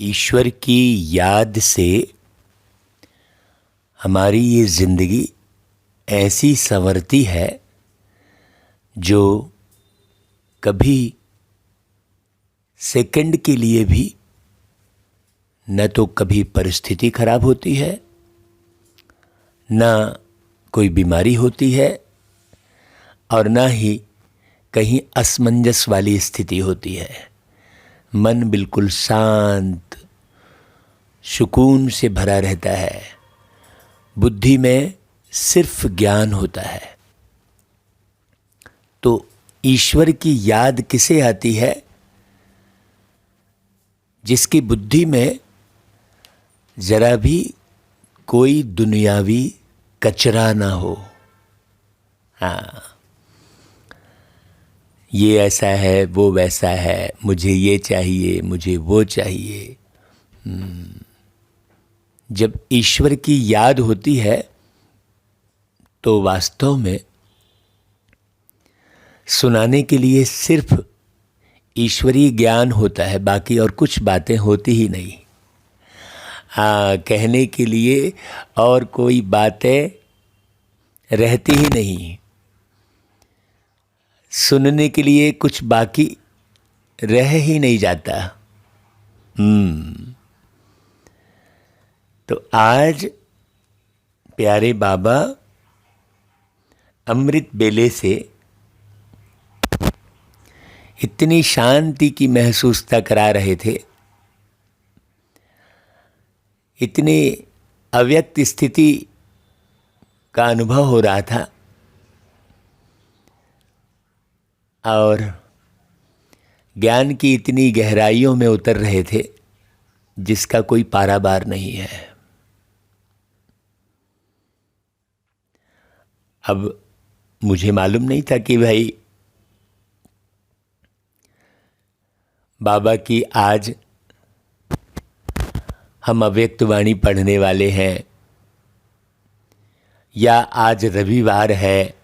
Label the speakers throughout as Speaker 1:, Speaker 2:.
Speaker 1: ईश्वर की याद से हमारी ये ज़िंदगी ऐसी संवरती है जो कभी सेकंड के लिए भी न तो कभी परिस्थिति खराब होती है, न कोई बीमारी होती है और न ही कहीं असमंजस वाली स्थिति होती है। मन बिल्कुल शांत, सुकून से भरा रहता है। बुद्धि में सिर्फ ज्ञान होता है। तो ईश्वर की याद किसे आती है? जिसकी बुद्धि में जरा भी कोई दुनियावी कचरा ना हो। हाँ, ये ऐसा है, वो वैसा है, मुझे ये चाहिए, मुझे वो चाहिए। जब ईश्वर की याद होती है तो वास्तव में सुनाने के लिए सिर्फ ईश्वरीय ज्ञान होता है, बाकी और कुछ बातें होती ही नहीं। हाँ, कहने के लिए और कोई बातें रहती ही नहीं। सुनने के लिए कुछ बाकी रह ही नहीं जाता। तो आज प्यारे बाबा अमृत बेले से इतनी शांति की महसूसता करा रहे थे, इतनी अव्यक्त स्थिति का अनुभव हो रहा था और ज्ञान की इतनी गहराइयों में उतर रहे थे जिसका कोई पारावार नहीं है। अब मुझे मालूम नहीं था कि भाई बाबा की आज हम अव्यक्त वाणी पढ़ने वाले हैं या आज रविवार है।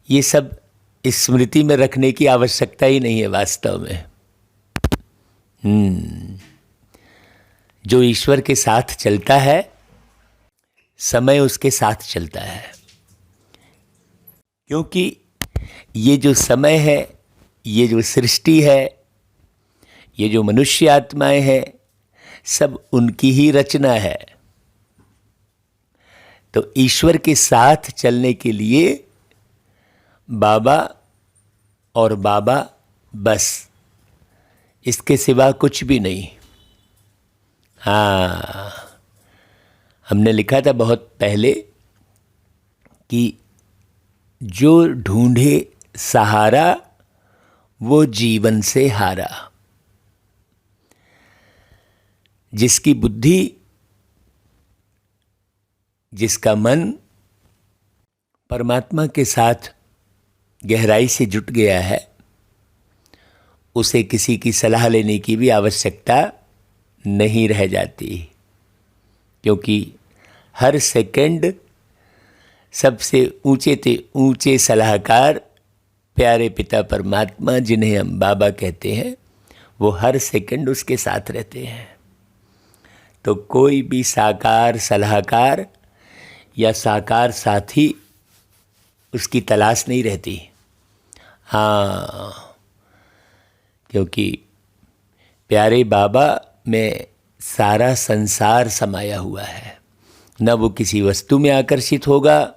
Speaker 1: ये सब स्मृति में रखने की आवश्यकता ही नहीं है वास्तव में। जो ईश्वर के साथ चलता है, समय उसके साथ चलता है। क्योंकि ये जो समय है, ये जो सृष्टि है, ये जो मनुष्य आत्माएं हैं, सब उनकी ही रचना है। तो ईश्वर के साथ चलने के लिए बाबा और बाबा बस, इसके सिवा कुछ भी नहीं। हाँ, हमने लिखा था बहुत पहले कि जो ढूंढे सहारा वो जीवन से हारा। जिसकी बुद्धि, जिसका मन परमात्मा के साथ गहराई से जुट गया है, उसे किसी की सलाह लेने की भी आवश्यकता नहीं रह जाती। क्योंकि हर सेकंड सबसे ऊंचे से ऊंचे सलाहकार प्यारे पिता परमात्मा, जिन्हें हम बाबा कहते हैं, वो हर सेकंड उसके साथ रहते हैं। तो कोई भी साकार सलाहकार या साकार साथी उसकी तलाश नहीं रहती। हाँ, क्योंकि प्यारे बाबा में सारा संसार समाया हुआ है। न वो किसी वस्तु में आकर्षित होगा,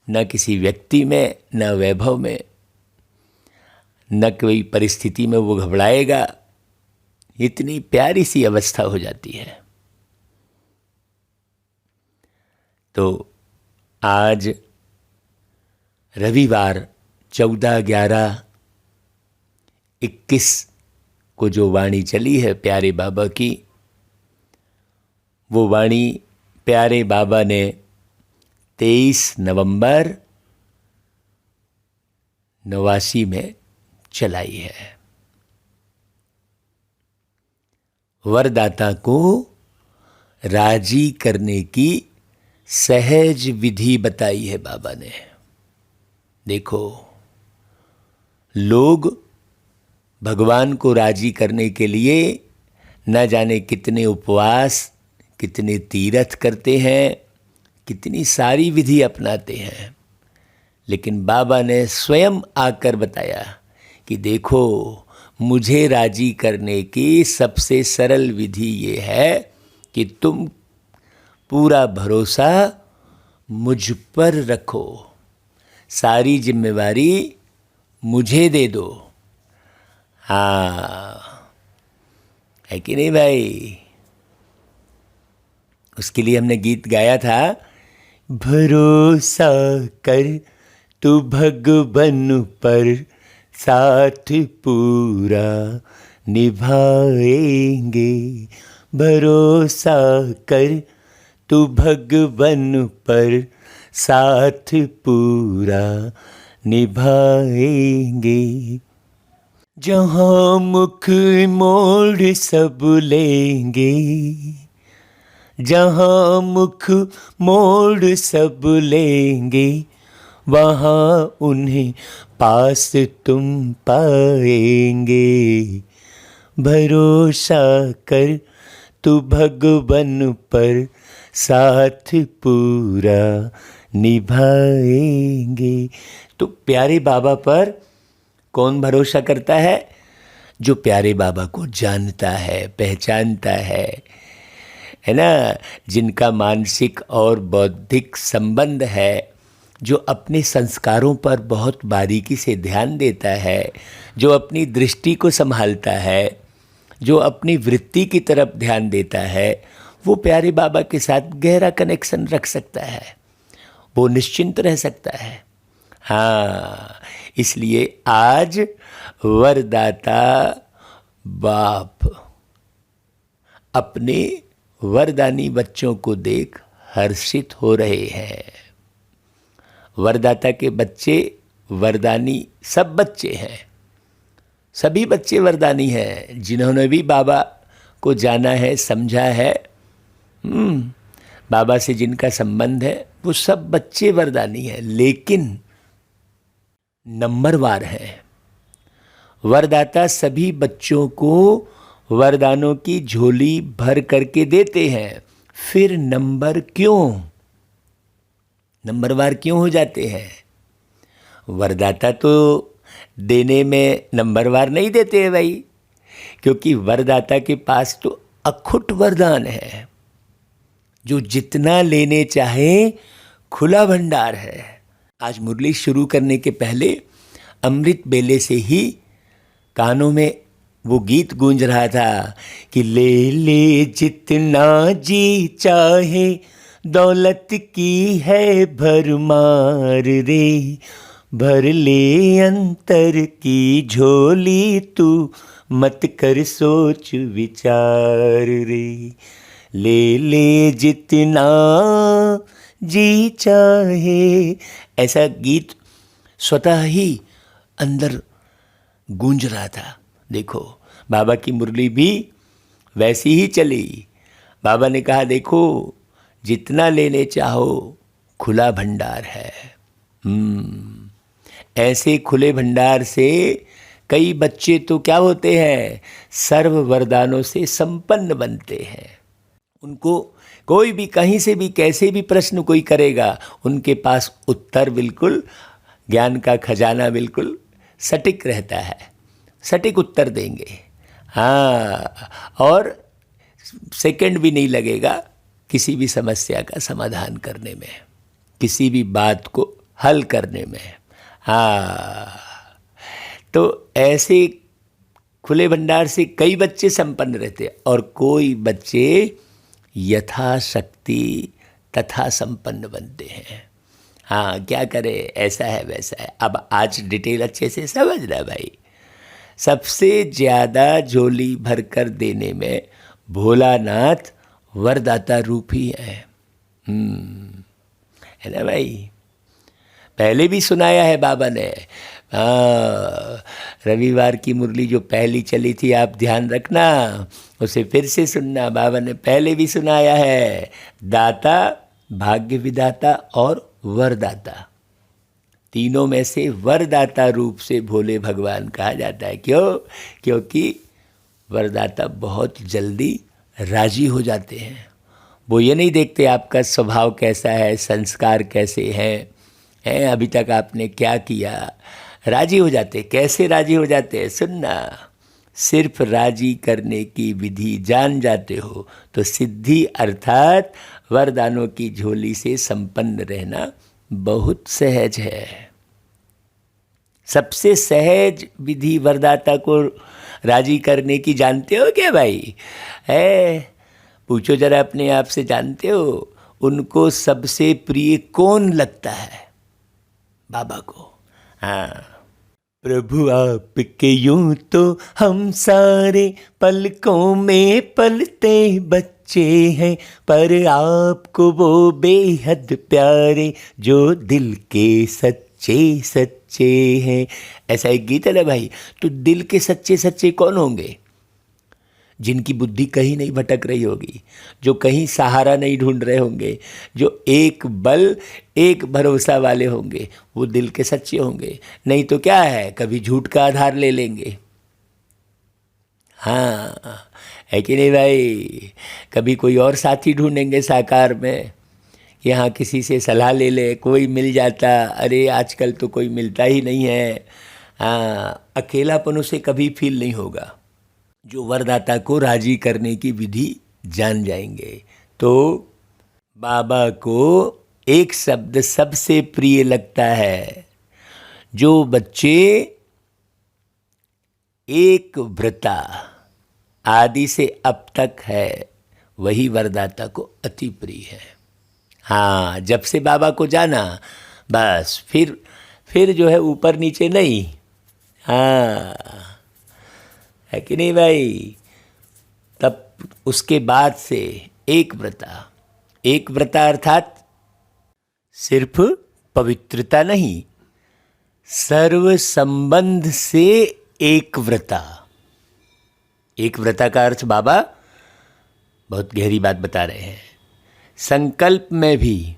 Speaker 1: न किसी व्यक्ति में, न वैभव में, न कोई परिस्थिति में वो घबराएगा। इतनी प्यारी सी अवस्था हो जाती है। तो आज रविवार 14/11/21 को जो वाणी चली है प्यारे बाबा की, वो वाणी प्यारे बाबा ने 23 नवंबर 89 में चलाई है। वरदाता को राजी करने की सहज विधि बताई है बाबा ने। देखो, लोग भगवान को राजी करने के लिए न जाने कितने उपवास, कितने तीर्थ करते हैं, कितनी सारी विधि अपनाते हैं, लेकिन बाबा ने स्वयं आकर बताया कि देखो, मुझे राजी करने की सबसे सरल विधि ये है कि तुम पूरा भरोसा मुझ पर रखो, सारी जिम्मेवारी मुझे दे दो। हाँ, है कि नहीं भाई? उसके लिए हमने गीत गाया था, भरोसा कर तू भगवन पर, साथ पूरा निभाएंगे। भरोसा कर तू भगवन पर, साथ पूरा निभाएंगे। जहाँ मुख मोड़ सब लेंगे, जहाँ मुख मोड़ सब लेंगे, वहाँ उन्हें पास तुम पाएंगे। भरोसा कर तू भगवन पर, साथ पूरा निभाएंगे। तो प्यारे बाबा पर कौन भरोसा करता है? जो प्यारे बाबा को जानता है, पहचानता है ना, जिनका मानसिक और बौद्धिक संबंध है, जो अपने संस्कारों पर बहुत बारीकी से ध्यान देता है, जो अपनी दृष्टि को संभालता है, जो अपनी वृत्ति की तरफ ध्यान देता है, वो प्यारे बाबा के साथ गहरा कनेक्शन रख सकता है, वो निश्चिंत रह सकता है। हाँ, इसलिए आज वरदाता बाप अपने वरदानी बच्चों को देख हर्षित हो रहे हैं। वरदाता के बच्चे वरदानी सब बच्चे हैं, सभी बच्चे वरदानी हैं। जिन्होंने भी बाबा को जाना है, समझा है, बाबा से जिनका संबंध है, वो सब बच्चे वरदानी हैं, लेकिन नंबरवार हैं। वरदाता सभी बच्चों को वरदानों की झोली भर करके देते हैं, फिर नंबर क्यों, नंबरवार क्यों हो जाते हैं? वरदाता तो देने में नंबरवार नहीं देते हैं भाई, क्योंकि वरदाता के पास तो अखुट वरदान है, जो जितना लेने चाहे खुला भंडार है। आज मुरली शुरू करने के पहले अमृत बेले से ही कानों में वो गीत गूंज रहा था कि ले ले जितना जी चाहे, दौलत की है भरमार रे, भर ले अंतर की झोली तू, मत कर सोच विचार रे। ले ले जितना जी चाहे, ऐसा गीत स्वतः ही अंदर गूंज रहा था। देखो, बाबा की मुरली भी वैसी ही चली। बाबा ने कहा, देखो, जितना लेने चाहो खुला भंडार है। ऐसे खुले भंडार से कई बच्चे तो क्या होते हैं, सर्व वरदानों से संपन्न बनते हैं। उनको कोई भी कहीं से भी कैसे भी प्रश्न कोई करेगा, उनके पास उत्तर बिल्कुल, ज्ञान का खजाना बिल्कुल सटीक रहता है, सटीक उत्तर देंगे। हाँ, और सेकंड भी नहीं लगेगा किसी भी समस्या का समाधान करने में, किसी भी बात को हल करने में। हाँ, तो ऐसे खुले भंडार से कई बच्चे संपन्न रहते, और कोई बच्चे यथाशक्ति तथा संपन्न बनते हैं। हाँ, क्या करें, ऐसा है वैसा है। अब आज डिटेल अच्छे से समझना भाई। सबसे ज़्यादा झोली भरकर देने में भोलानाथ वरदाता रूप ही है ना भाई। पहले भी सुनाया है बाबा ने। रविवार की मुरली जो पहली चली थी, आप ध्यान रखना, उसे फिर से सुनना। बाबा ने पहले भी सुनाया है, दाता, भाग्य विधाता और वरदाता। तीनों में से वरदाता रूप से भोले भगवान कहा जाता है। क्यों? क्योंकि वरदाता बहुत जल्दी राजी हो जाते हैं। वो ये नहीं देखते आपका स्वभाव कैसा है, संस्कार कैसे हैं, अभी तक आपने क्या किया, राजी हो जाते। कैसे राजी हो जाते हैं? सुनना, सिर्फ राजी करने की विधि जान जाते हो तो सिद्धि अर्थात वरदानों की झोली से संपन्न रहना बहुत सहज है। सबसे सहज विधि वरदाता को राजी करने की जानते हो क्या भाई? पूछो जरा अपने आप से, जानते हो उनको सबसे प्रिय कौन लगता है? बाबा को। हाँ, प्रभु आपके यूं तो हम सारे पलकों में पलते बच्चे हैं, पर आपको वो बेहद प्यारे जो दिल के सच्चे सच्चे हैं। ऐसा एक गीत है ना भाई। तो दिल के सच्चे सच्चे कौन होंगे? जिनकी बुद्धि कहीं नहीं भटक रही होगी, जो कहीं सहारा नहीं ढूंढ रहे होंगे, जो एक बल एक भरोसा वाले होंगे, वो दिल के सच्चे होंगे। नहीं तो क्या है, कभी झूठ का आधार ले लेंगे। हाँ, है कि नहीं भाई? कभी कोई और साथी ढूंढेंगे साकार में, यहाँ किसी से सलाह ले ले, कोई मिल जाता, अरे आजकल तो कोई मिलता ही नहीं है। हाँ, अकेलापन उसे कभी फील नहीं होगा। जो वरदाता को राजी करने की विधि जान जाएंगे। तो बाबा को एक शब्द सबसे प्रिय लगता है। जो बच्चे एक व्रता आदि से अब तक है, वही वरदाता को अति प्रिय है। हाँ, जब से बाबा को जाना, बस फिर जो है ऊपर नीचे नहीं। हाँ, है कि नहीं भाई? तब उसके बाद से एक व्रता अर्थात सिर्फ पवित्रता नहीं, सर्व संबंध से एक व्रता। एक व्रता का अर्थ बाबा बहुत गहरी बात बता रहे हैं। संकल्प में भी,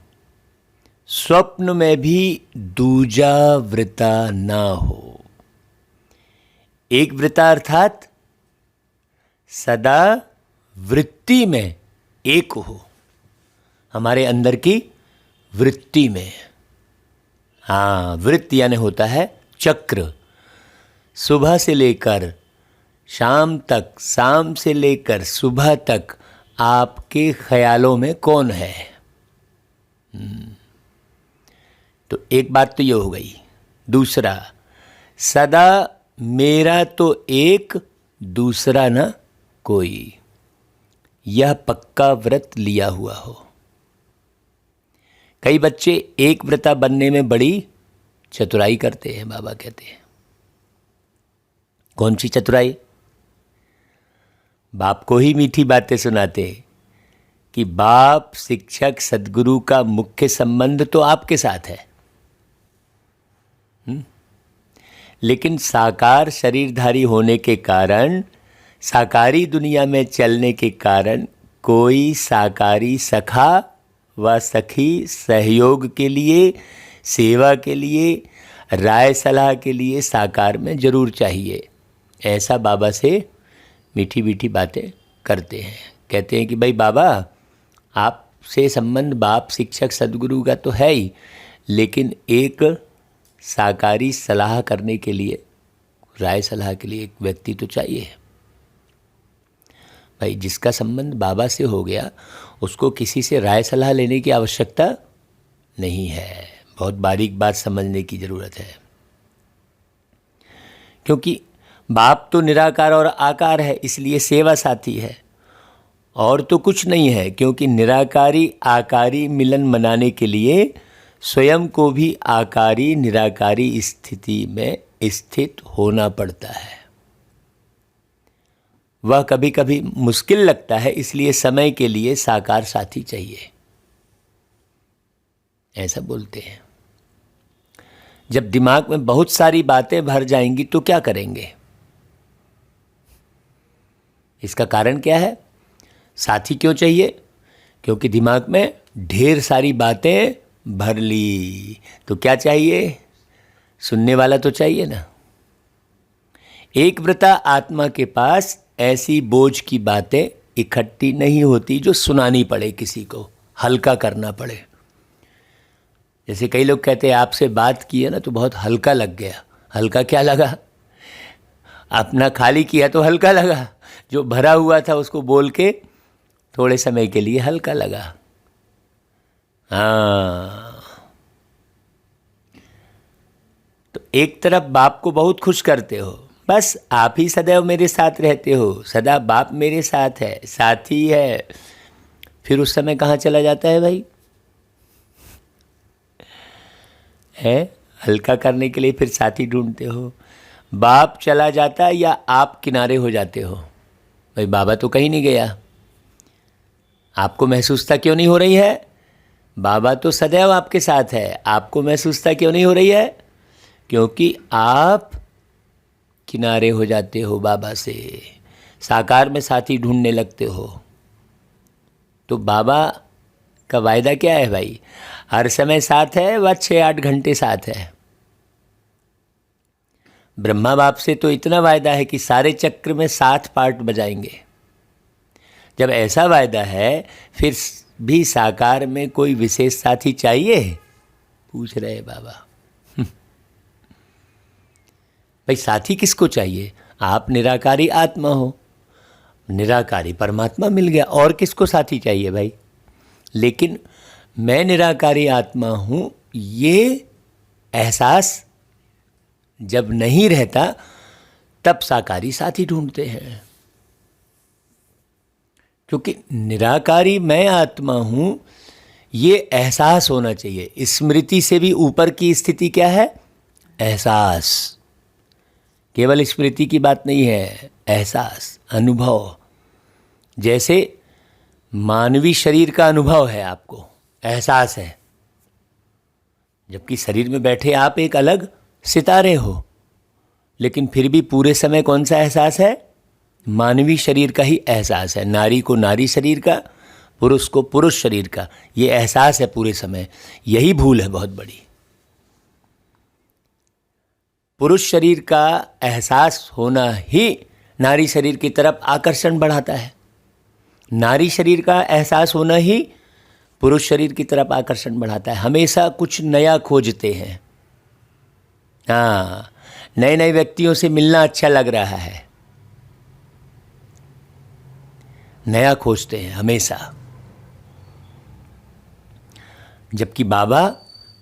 Speaker 1: स्वप्न में भी दूजा व्रता ना हो। एक व्रता अर्थात सदा वृत्ति में एक हो, हमारे अंदर की वृत्ति में। हाँ, वृत्ति यानी होता है चक्र। सुबह से लेकर शाम तक, शाम से लेकर सुबह तक आपके ख्यालों में कौन है? तो एक बात तो ये हो गई। दूसरा, सदा मेरा तो एक, दूसरा ना कोई। यह पक्का व्रत लिया हुआ हो। कई बच्चे एक व्रता बनने में बड़ी चतुराई करते हैं, बाबा कहते हैं। कौन सी चतुराई? बाप को ही मीठी बातें सुनाते कि बाप, शिक्षक, सद्गुरु का मुख्य संबंध तो आपके साथ है, लेकिन साकार शरीरधारी होने के कारण, साकारी दुनिया में चलने के कारण कोई साकारी सखा व सखी सहयोग के लिए, सेवा के लिए, राय सलाह के लिए साकार में जरूर चाहिए। ऐसा बाबा से मीठी मीठी बातें करते हैं। कहते हैं कि भाई बाबा, आपसे संबंध बाप, शिक्षक, सद्गुरु का तो है ही, लेकिन एक साकारी सलाह करने के लिए, राय सलाह के लिए एक व्यक्ति तो चाहिए। भाई, जिसका संबंध बाबा से हो गया, उसको किसी से राय सलाह लेने की आवश्यकता नहीं है। बहुत बारीक बात समझने की ज़रूरत है, क्योंकि बाप तो निराकार और आकार है, इसलिए सेवा साथी है, और तो कुछ नहीं है। क्योंकि निराकारी आकारी मिलन मनाने के लिए स्वयं को भी आकारी निराकारी स्थिति में स्थित होना पड़ता है। वह कभी कभी मुश्किल लगता है, इसलिए समय के लिए साकार साथी चाहिए, ऐसा बोलते हैं। जब दिमाग में बहुत सारी बातें भर जाएंगी तो क्या करेंगे? इसका कारण क्या है? साथी क्यों चाहिए? क्योंकि दिमाग में ढेर सारी बातें भर ली। तो क्या चाहिए? सुनने वाला तो चाहिए ना। एक व्रता आत्मा के पास ऐसी बोझ की बातें इकट्ठी नहीं होती जो सुनानी पड़े, किसी को हल्का करना पड़े। जैसे कई लोग कहते हैं आपसे बात की है ना तो बहुत हल्का लग गया। हल्का क्या लगा? अपना खाली किया तो हल्का लगा, जो भरा हुआ था उसको बोल के थोड़े समय के लिए हल्का लगा। हाँ, तो एक तरफ बाप को बहुत खुश करते हो, बस आप ही सदैव मेरे साथ रहते हो, सदा बाप मेरे साथ है, साथी है। फिर उस समय कहाँ चला जाता है भाई? है हल्का करने के लिए फिर साथी ढूंढते हो। बाप चला जाता है या आप किनारे हो जाते हो? भाई बाबा तो कहीं नहीं गया, आपको महसूसता क्यों नहीं हो रही है? बाबा तो सदैव आपके साथ है, आपको महसूसता क्यों नहीं हो रही है? क्योंकि आप किनारे हो जाते हो बाबा से, साकार में साथी ढूंढने लगते हो। तो बाबा का वायदा क्या है भाई? हर समय साथ है, वह 6-8 घंटे साथ है। ब्रह्मा बाप से तो इतना वायदा है कि सारे चक्र में 7 पार्ट बजाएंगे। जब ऐसा वायदा है फिर भी साकार में कोई विशेष साथी चाहिए? पूछ रहे बाबा। भाई साथी किसको चाहिए? आप निराकारी आत्मा हो, निराकारी परमात्मा मिल गया, और किसको साथी चाहिए भाई? लेकिन मैं निराकारी आत्मा हूँ, ये एहसास जब नहीं रहता तब साकारी साथी ढूंढते हैं। क्योंकि निराकारी मैं आत्मा हूँ, ये एहसास होना चाहिए। स्मृति से भी ऊपर की स्थिति क्या है? एहसास। केवल स्मृति की बात नहीं है, एहसास, अनुभव। जैसे मानवी शरीर का अनुभव है, आपको एहसास है, जबकि शरीर में बैठे आप एक अलग सितारे हो, लेकिन फिर भी पूरे समय कौन सा एहसास है? मानवी शरीर का ही एहसास है। नारी को नारी शरीर का, पुरुष को पुरुष शरीर का, ये एहसास है पूरे समय। यही भूल है बहुत बड़ी। पुरुष शरीर का एहसास होना ही नारी शरीर की तरफ आकर्षण बढ़ाता है। नारी शरीर का एहसास होना ही पुरुष शरीर की तरफ आकर्षण बढ़ाता है। हमेशा कुछ नया खोजते हैं। हाँ, नए नए व्यक्तियों से मिलना अच्छा लग रहा है, नया खोजते हैं हमेशा। जबकि बाबा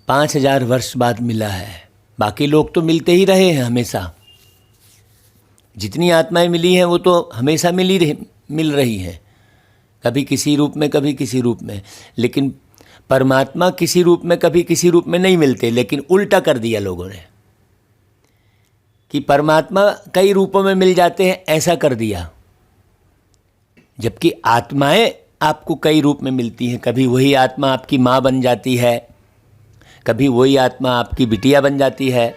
Speaker 1: 5000 वर्ष बाद मिला है, बाकी लोग तो मिलते ही रहे हैं हमेशा। जितनी आत्माएं मिली हैं वो तो हमेशा मिल रही हैं, कभी किसी रूप में कभी किसी रूप में। लेकिन परमात्मा किसी रूप में कभी किसी रूप में नहीं मिलते। लेकिन उल्टा कर दिया लोगों ने कि परमात्मा कई रूपों में मिल जाते हैं, ऐसा कर दिया। जबकि आत्माएं आपको कई रूप में मिलती हैं। कभी वही आत्मा आपकी माँ बन जाती है, कभी वही आत्मा आपकी बिटिया बन जाती है,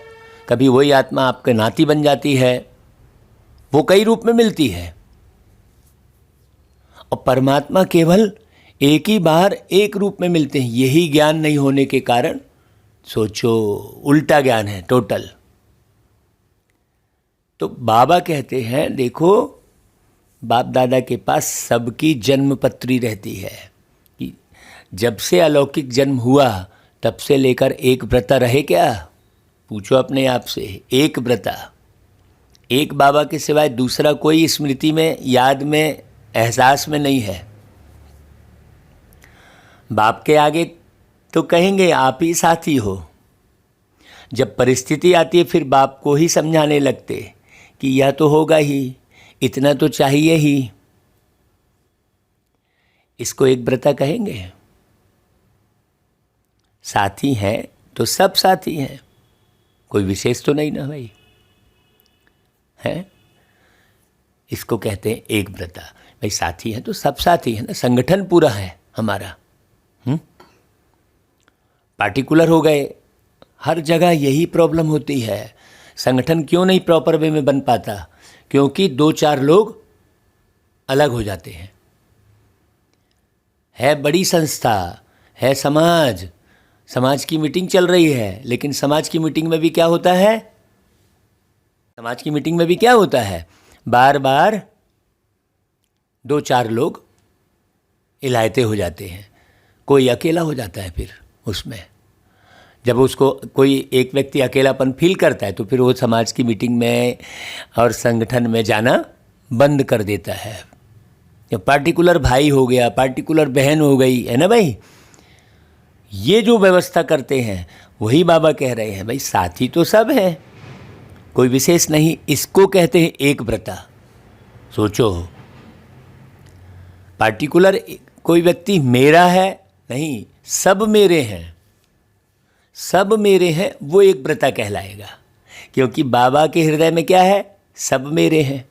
Speaker 1: कभी वही आत्मा आपके नाती बन जाती है। वो कई रूप में मिलती है। और परमात्मा केवल एक ही बार एक रूप में मिलते हैं। यही ज्ञान नहीं होने के कारण सोचो उल्टा ज्ञान है टोटल। तो बाबा कहते हैं देखो, बाप दादा के पास सबकी जन्म पत्री रहती है कि जब से अलौकिक जन्म हुआ तब से लेकर एक व्रता रहे क्या? पूछो अपने आप से। एक व्रता, एक बाबा के सिवाय दूसरा कोई स्मृति में, याद में, एहसास में नहीं है। बाप के आगे तो कहेंगे आप ही साथी हो। जब परिस्थिति आती है फिर बाप को ही समझाने लगते कि यह तो होगा ही, इतना तो चाहिए ही। इसको एक व्रता कहेंगे। साथी हैं तो सब साथी हैं, कोई विशेष तो नहीं ना भाई, है। इसको कहते हैं एक व्रता। भाई साथी हैं तो सब साथी है ना, संगठन पूरा है हमारा। पार्टिकुलर हो गए, हर जगह यही प्रॉब्लम होती है। संगठन क्यों नहीं प्रॉपर वे में बन पाता? क्योंकि 2-4 लोग अलग हो जाते हैं। है बड़ी संस्था, है समाज, समाज की मीटिंग चल रही है, लेकिन समाज की मीटिंग में भी क्या होता है, समाज की मीटिंग में भी क्या होता है, बार बार 2-4 लोग इलायते हो जाते हैं, कोई अकेला हो जाता है। फिर उसमें जब उसको कोई एक व्यक्ति अकेलापन फील करता है तो फिर वो समाज की मीटिंग में और संगठन में जाना बंद कर देता है। या पार्टिकुलर भाई हो गया, पार्टिकुलर बहन हो गई, है ना भाई, ये जो व्यवस्था करते हैं वही बाबा कह रहे हैं भाई साथी तो सब है, कोई विशेष नहीं। इसको कहते हैं एक व्रता। सोचो, पार्टिकुलर कोई व्यक्ति मेरा है नहीं, सब मेरे हैं, सब मेरे हैं, वो एक व्रता कहलाएगा। क्योंकि बाबा के हृदय में क्या है, सब मेरे हैं।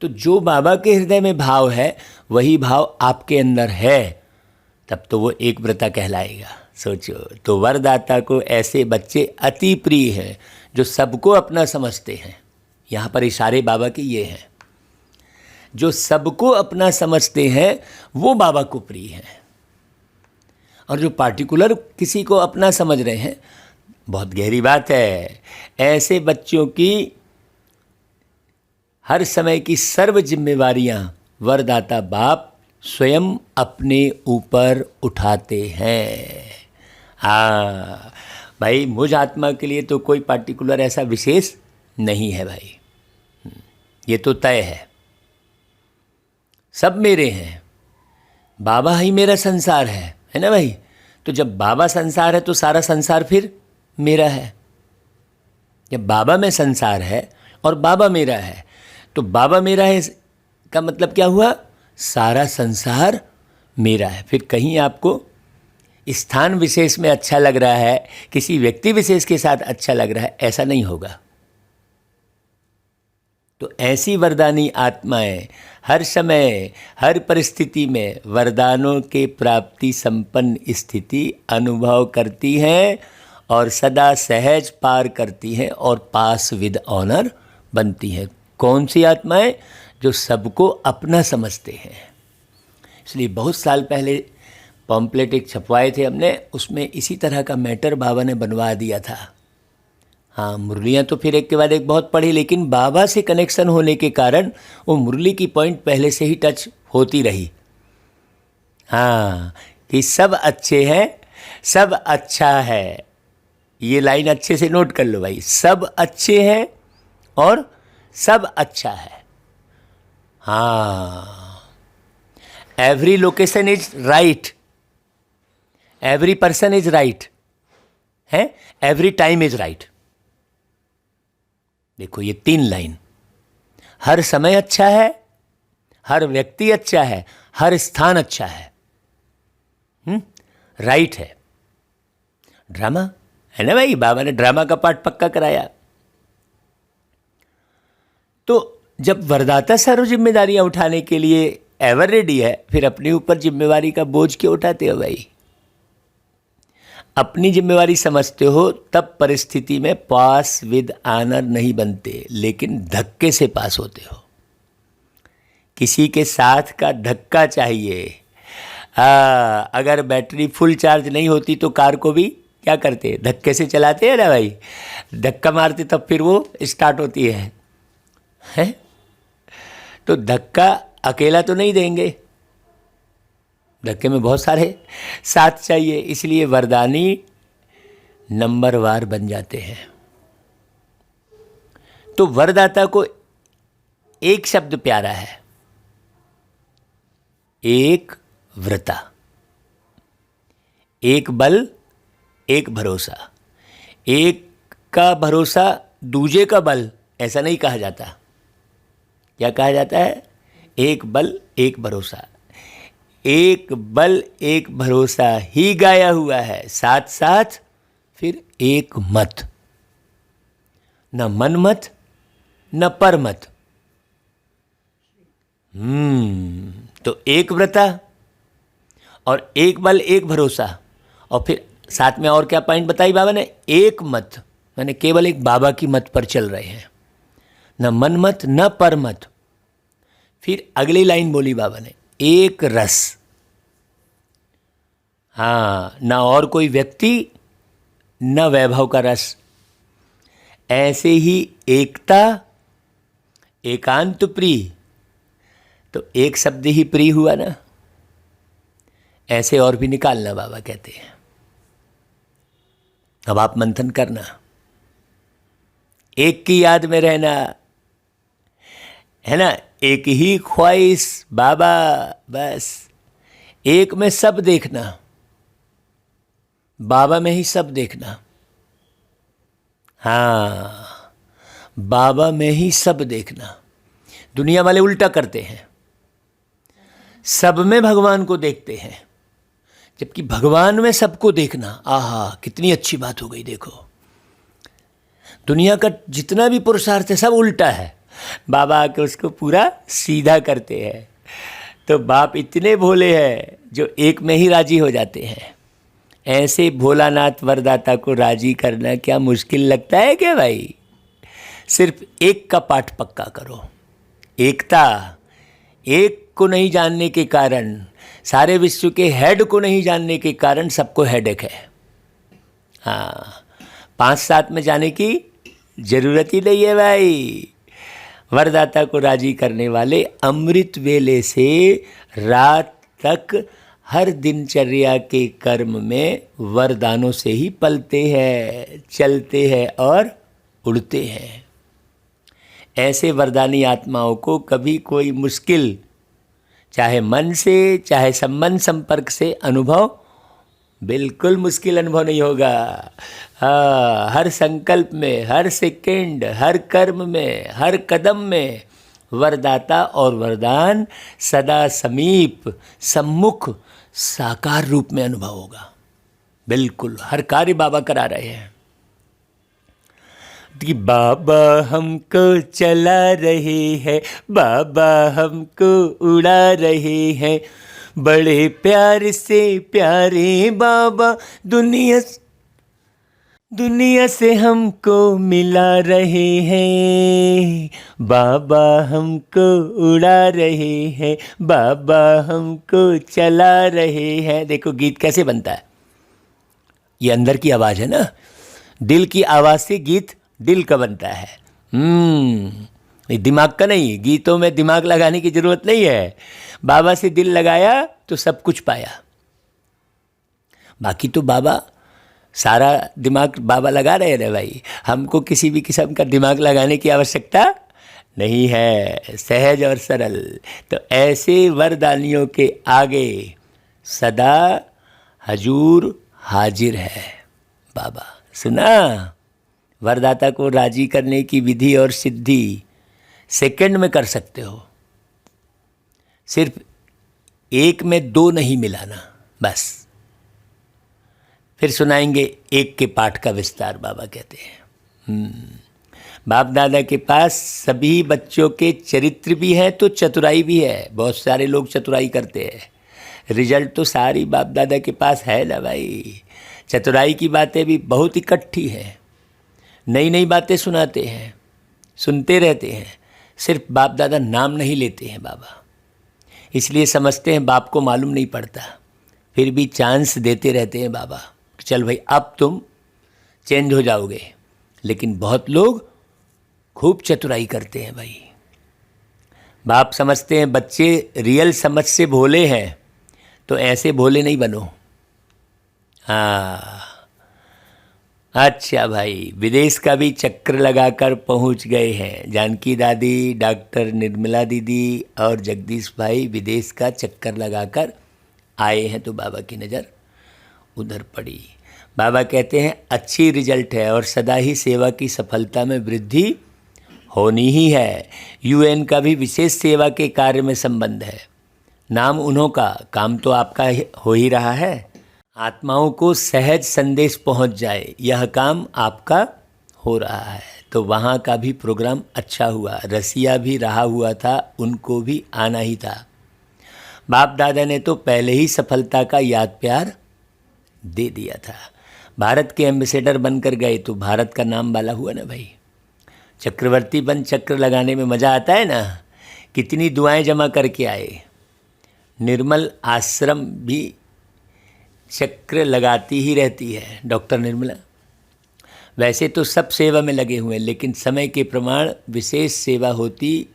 Speaker 1: तो जो बाबा के हृदय में भाव है वही भाव आपके अंदर है, तब तो वो एक व्रता कहलाएगा। सोचो, तो वरदाता को ऐसे बच्चे अति प्रिय हैं जो सबको अपना समझते हैं। यहाँ पर इशारे बाबा के ये हैं, जो सबको अपना समझते हैं वो बाबा को प्रिय हैं। और जो पार्टिकुलर किसी को अपना समझ रहे हैं, बहुत गहरी बात है, ऐसे बच्चों की हर समय की सर्व जिम्मेवारियां वरदाता बाप स्वयं अपने ऊपर उठाते हैं। हाँ भाई, मुझ आत्मा के लिए तो कोई पार्टिकुलर ऐसा विशेष नहीं है भाई, ये तो तय है, सब मेरे हैं। बाबा ही मेरा संसार है ना भाई। तो जब बाबा संसार है तो सारा संसार फिर मेरा है। जब बाबा में संसार है और बाबा मेरा है, तो बाबा मेरा है का मतलब क्या हुआ, सारा संसार मेरा है। फिर कहीं आपको स्थान विशेष में अच्छा लग रहा है, किसी व्यक्ति विशेष के साथ अच्छा लग रहा है, ऐसा नहीं होगा। तो ऐसी वरदानी आत्माएं हर समय हर परिस्थिति में वरदानों के प्राप्ति संपन्न स्थिति अनुभव करती हैं और सदा सहज पार करती हैं और पास विद ऑनर बनती हैं। कौन सी आत्माएं, जो सबको अपना समझते हैं। इसलिए बहुत साल पहले पॉम्पलेट एक छपवाए थे हमने, उसमें इसी तरह का मैटर बाबा ने बनवा दिया था। हाँ, मुरलियाँ तो फिर एक के बाद एक बहुत पढ़ी, लेकिन बाबा से कनेक्शन होने के कारण वो मुरली की पॉइंट पहले से ही टच होती रही। हाँ, कि सब अच्छे हैं, सब अच्छा है। ये लाइन अच्छे से नोट कर लो भाई, सब अच्छे हैं और सब अच्छा है। हाँ, every location is right, every person is right है, एवरी टाइम इज राइट। देखो ये 3 लाइन, हर समय अच्छा है, हर व्यक्ति अच्छा है, हर स्थान अच्छा है, राइट है। ड्रामा है ना भाई, बाबा ने ड्रामा का पार्ट पक्का कराया। तो जब वरदाता सर्व जिम्मेदारियां उठाने के लिए एवर रेडी है, फिर अपने ऊपर जिम्मेवारी का बोझ क्यों उठाते हो भाई। अपनी जिम्मेवारी समझते हो तब परिस्थिति में पास विद ऑनर नहीं बनते, लेकिन धक्के से पास होते हो। किसी के साथ का धक्का चाहिए। अगर बैटरी फुल चार्ज नहीं होती तो कार को भी क्या करते, धक्के से चलाते हैं ना भाई, धक्का मारते तब फिर वो स्टार्ट होती है? तो धक्का अकेला तो नहीं देंगे, धक्के में बहुत सारे साथ चाहिए। इसलिए वरदानी नंबरवार बन जाते हैं। तो वरदाता को एक शब्द प्यारा है, एक व्रता, एक बल, एक भरोसा। एक का भरोसा दूजे का बल, ऐसा नहीं कहा जाता। क्या कहा जाता है? एक बल एक भरोसा। एक बल एक भरोसा ही गाया हुआ है, साथ साथ फिर एक मत, न मन मत न पर मत। तो एक व्रता और एक बल एक भरोसा, और फिर साथ में और क्या पॉइंट बताई बाबा ने? एक मत, मैंने केवल एक बाबा की मत पर चल रहे हैं, न मन मत न पर मत। फिर अगली लाइन बोली बाबा ने, एक रस। हाँ, ना और कोई व्यक्ति, न वैभव का रस। ऐसे ही एकता, एकांत प्रिय, तो एक शब्द ही प्रिय हुआ ना। ऐसे और भी निकालना बाबा कहते हैं। अब आप मंथन करना, एक की याद में रहना, है ना, एक ही ख्वाहिश बाबा, बस एक में सब देखना, बाबा में ही सब देखना। हाँ, बाबा में ही सब देखना। दुनिया वाले उल्टा करते हैं, सब में भगवान को देखते हैं, जबकि भगवान में सबको देखना, आहा कितनी अच्छी बात हो गई। देखो, दुनिया का जितना भी पुरुषार्थ है सब उल्टा है, बाबा आके उसको पूरा सीधा करते हैं। तो बाप इतने भोले हैं जो एक में ही राजी हो जाते हैं। ऐसे भोलानाथ वरदाता को राजी करना क्या मुश्किल लगता है क्या भाई? सिर्फ एक का पाठ पक्का करो, एकता। एक को नहीं जानने के कारण, सारे विश्व के हेड को नहीं जानने के कारण सबको हेडेक है। हाँ, 5-7 में जाने की जरूरत ही नहीं है भाई। वरदाता को राजी करने वाले अमृत वेले से रात तक हर दिनचर्या के कर्म में वरदानों से ही पलते हैं, चलते हैं और उड़ते हैं। ऐसे वरदानी आत्माओं को कभी कोई मुश्किल, चाहे मन से चाहे संबंध संपर्क से, अनुभव बिल्कुल मुश्किल अनुभव नहीं होगा। हाँ, हर संकल्प में, हर सेकंड, हर कर्म में, हर कदम में वरदाता और वरदान सदा समीप, सम्मुख, साकार रूप में अनुभव होगा। बिल्कुल हर कार्य बाबा करा रहे हैं कि बाबा हमको चला रहे हैं, बाबा हमको उड़ा रहे हैं, बड़े प्यार से प्यारे बाबा दुनिया से हमको मिला रहे हैं, बाबा हमको उड़ा रहे हैं, बाबा हमको चला रहे हैं। देखो गीत कैसे बनता है, ये अंदर की आवाज़ है ना, दिल की आवाज़ से गीत दिल का बनता है। दिमाग का नहीं, गीतों में दिमाग लगाने की ज़रूरत नहीं है। बाबा से दिल लगाया तो सब कुछ पाया। बाकी तो बाबा, सारा दिमाग बाबा लगा रहे हैं भाई, हमको किसी भी किस्म का दिमाग लगाने की आवश्यकता नहीं है, सहज और सरल। तो ऐसे वरदानियों के आगे सदा हजूर हाजिर है बाबा। सुना, वरदाता को राजी करने की विधि और सिद्धि सेकंड में कर सकते हो, सिर्फ एक में दो नहीं मिलाना। बस फिर सुनाएंगे एक के पाठ का विस्तार, बाबा कहते हैं। बाप दादा के पास सभी बच्चों के चरित्र भी हैं तो चतुराई भी है। बहुत सारे लोग चतुराई करते हैं, रिजल्ट तो सारी बाप दादा के पास है ना भाई। चतुराई की बातें भी बहुत इकट्ठी हैं, नई नई बातें सुनाते हैं, सुनते रहते हैं। सिर्फ बाप दादा नाम नहीं लेते हैं बाबा, इसलिए समझते हैं बाप को मालूम नहीं पड़ता, फिर भी चांस देते रहते हैं बाबा, चल भाई अब तुम चेंज हो जाओगे। लेकिन बहुत लोग खूब चतुराई करते हैं भाई। बाप समझते हैं बच्चे रियल समझ से भोले हैं, तो ऐसे भोले नहीं बनो। हाँ, अच्छा भाई, विदेश का भी चक्कर लगाकर पहुंच गए हैं। जानकी दादी, डॉक्टर निर्मला दीदी और जगदीश भाई विदेश का चक्कर लगाकर आए हैं, तो बाबा की नज़र उधर पड़ी। बाबा कहते हैं अच्छी रिजल्ट है और सदा ही सेवा की सफलता में वृद्धि होनी ही है। यूएन का भी विशेष सेवा के कार्य में संबंध है। नाम उन्हों का, काम तो आपका हो ही रहा है। आत्माओं को सहज संदेश पहुंच जाए, यह काम आपका हो रहा है। तो वहाँ का भी प्रोग्राम अच्छा हुआ। रसिया भी रहा हुआ था, उनको भी आना ही था। बाप दादा ने तो पहले ही सफलता का याद प्यार दे दिया था। भारत के एम्बेसडर बनकर गए तो भारत का नाम वाला हुआ ना भाई। चक्रवर्ती बन चक्र लगाने में मज़ा आता है ना। कितनी दुआएं जमा करके आए। निर्मल आश्रम भी चक्र लगाती ही रहती है डॉक्टर निर्मला। वैसे तो सब सेवा में लगे हुए हैं, लेकिन समय के प्रमाण विशेष सेवा होती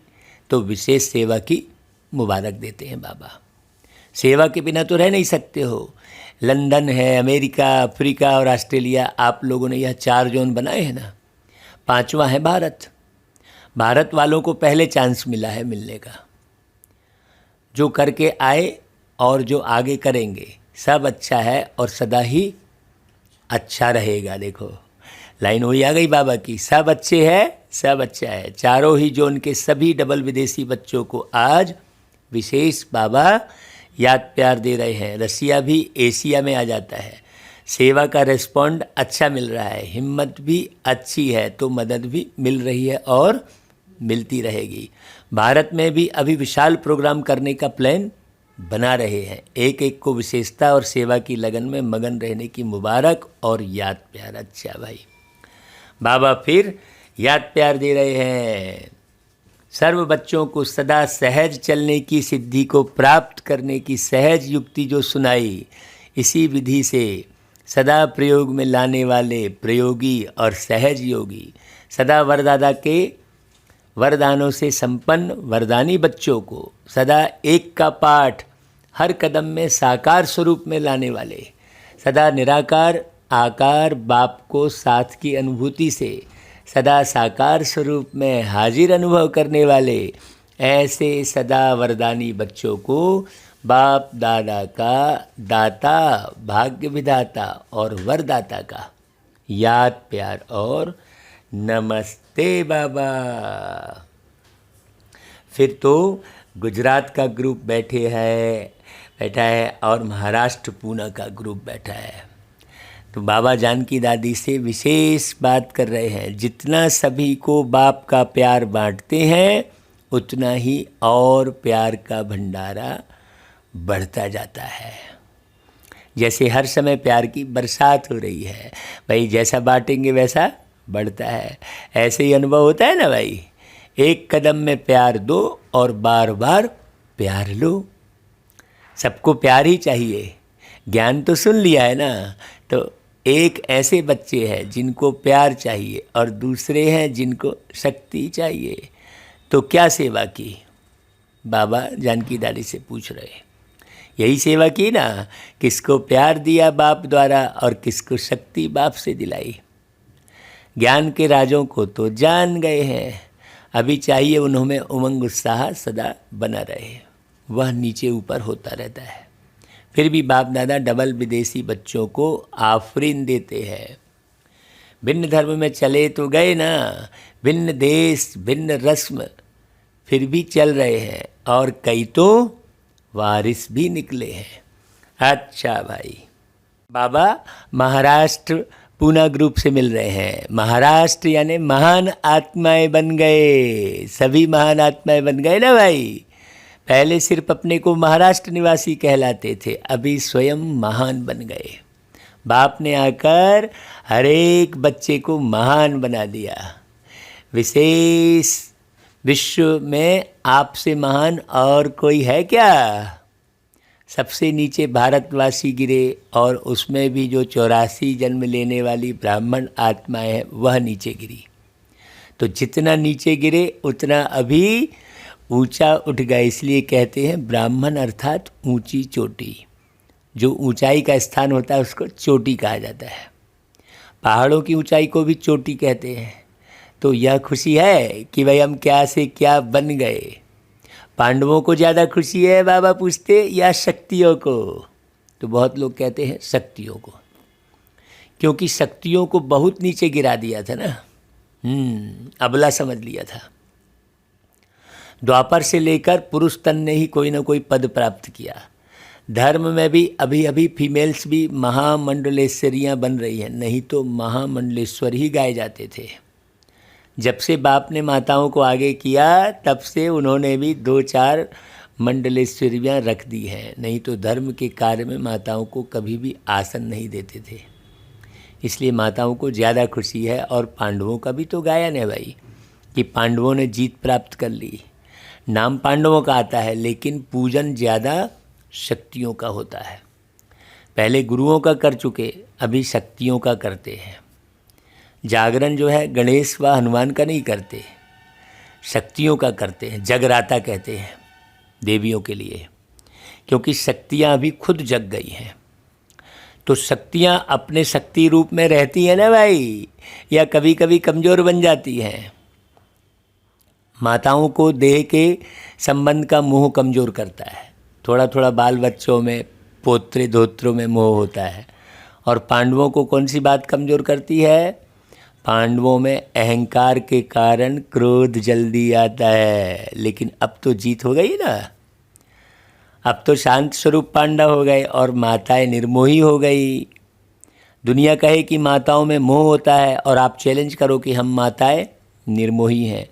Speaker 1: तो विशेष सेवा की मुबारक देते हैं बाबा। सेवा के बिना तो रह नहीं सकते हो। लंदन है, अमेरिका, अफ्रीका और ऑस्ट्रेलिया, आप लोगों ने यह 4 जोन बनाए हैं ना, 5वां है भारत। भारत वालों को पहले चांस मिला है मिलने का। जो करके आए और जो आगे करेंगे सब अच्छा है और सदा ही अच्छा रहेगा। देखो लाइन वही आ गई बाबा की, सब अच्छे है, सब अच्छा है। चारों ही जोन के सभी डबल विदेशी बच्चों को आज विशेष बाबा याद प्यार दे रहे हैं। रसिया भी एशिया में आ जाता है। सेवा का रिस्पॉन्ड अच्छा मिल रहा है, हिम्मत भी अच्छी है, तो मदद भी मिल रही है और मिलती रहेगी। भारत में भी अभी विशाल प्रोग्राम करने का प्लान बना रहे हैं। एक एक को विशेषता और सेवा की लगन में मगन रहने की मुबारक और याद प्यार। अच्छा भाई, बाबा फिर याद प्यार दे रहे हैं। सर्व बच्चों को सदा सहज चलने की सिद्धि को प्राप्त करने की सहज युक्ति जो सुनाई, इसी विधि से सदा प्रयोग में लाने वाले प्रयोगी और सहज योगी, सदा वरदादा के वरदानों से संपन्न वरदानी बच्चों को सदा एक का पाठ हर कदम में साकार स्वरूप में लाने वाले, सदा निराकार आकार बाप को साथ की अनुभूति से सदा साकार स्वरूप में हाजिर अनुभव करने वाले, ऐसे सदा वरदानी बच्चों को बाप दादा का दाता, भाग्य विधाता और वरदाता का याद प्यार और नमस्ते बाबा। फिर तो गुजरात का ग्रुप बैठा है और महाराष्ट्र पूना का ग्रुप बैठा है। तो बाबा जानकी दादी से विशेष बात कर रहे हैं। जितना सभी को बाप का प्यार बांटते हैं उतना ही और प्यार का भंडारा बढ़ता जाता है। जैसे हर समय प्यार की बरसात हो रही है भाई, जैसा बांटेंगे वैसा बढ़ता है। ऐसे ही अनुभव होता है ना भाई। एक कदम में प्यार दो और बार बार प्यार लो। सबको प्यार ही चाहिए। ज्ञान तो सुन लिया है ना, तो एक ऐसे बच्चे हैं जिनको प्यार चाहिए और दूसरे हैं जिनको शक्ति चाहिए। तो क्या सेवा की? बाबा जानकी दादी से पूछ रहे। यही सेवा की ना, किसको प्यार दिया बाप द्वारा और किसको शक्ति बाप से दिलाई। ज्ञान के राजों को तो जान गए हैं, अभी चाहिए उन्होंने उमंग उत्साह सदा बना रहे। वह नीचे ऊपर होता रहता है। फिर भी बाप दादा डबल विदेशी बच्चों को आफरीन देते हैं। भिन्न धर्म में चले तो गए ना, भिन्न देश भिन्न रस्म, फिर भी चल रहे हैं और कई तो वारिस भी निकले हैं। अच्छा भाई, बाबा महाराष्ट्र पूना ग्रुप से मिल रहे हैं। महाराष्ट्र यानी महान आत्माएं बन गए, सभी महान आत्माएं बन गए ना भाई। पहले सिर्फ अपने को महाराष्ट्र निवासी कहलाते थे, अभी स्वयं महान बन गए। बाप ने आकर हर एक बच्चे को महान बना दिया। विशेष विश्व में आपसे महान और कोई है क्या? सबसे नीचे भारतवासी गिरे और उसमें भी जो 84 जन्म लेने वाली ब्राह्मण आत्माएं हैं वह नीचे गिरी। तो जितना नीचे गिरे उतना अभी ऊंचा उठ गया। इसलिए कहते हैं ब्राह्मण अर्थात ऊंची चोटी। जो ऊंचाई का स्थान होता है उसको चोटी कहा जाता है। पहाड़ों की ऊंचाई को भी चोटी कहते हैं। तो यह खुशी है कि भाई हम क्या से क्या बन गए। पांडवों को ज़्यादा खुशी है बाबा पूछते या शक्तियों को? तो बहुत लोग कहते हैं शक्तियों को, क्योंकि शक्तियों को बहुत नीचे गिरा दिया था ना। अबला समझ लिया था। द्वापर से लेकर पुरुष तन ने ही कोई ना कोई पद प्राप्त किया। धर्म में भी अभी अभी फीमेल्स भी महामंडलेश्वरियाँ बन रही हैं, नहीं तो महामंडलेश्वर ही गाए जाते थे। जब से बाप ने माताओं को आगे किया तब से उन्होंने भी 2-4 मंडलेश्वरियाँ रख दी हैं, नहीं तो धर्म के कार्य में माताओं को कभी भी आसन नहीं देते थे। इसलिए माताओं को ज़्यादा खुशी है। और पांडवों का भी तो गायन है भाई कि पांडवों ने जीत प्राप्त कर ली। नाम पांडवों का आता है लेकिन पूजन ज़्यादा शक्तियों का होता है। पहले गुरुओं का कर चुके, अभी शक्तियों का करते हैं। जागरण जो है गणेश व हनुमान का नहीं करते, शक्तियों का करते हैं। जगराता कहते हैं देवियों के लिए, क्योंकि शक्तियाँ अभी खुद जग गई हैं। तो शक्तियाँ अपने शक्ति रूप में रहती हैं ना भाई, या कभी कभी कमज़ोर बन जाती हैं। माताओं को देह के संबंध का मोह कमज़ोर करता है। थोड़ा थोड़ा बाल बच्चों में, पोत्रे धोत्रों में मोह होता है। और पांडवों को कौन सी बात कमज़ोर करती है? पांडवों में अहंकार के कारण क्रोध जल्दी आता है। लेकिन अब तो जीत हो गई ना, अब तो शांत स्वरूप पांडव हो गए और माताएं निर्मोही हो गई। दुनिया कहे कि माताओं में मोह होता है और आप चैलेंज करो कि हम माताएं निर्मोही हैं।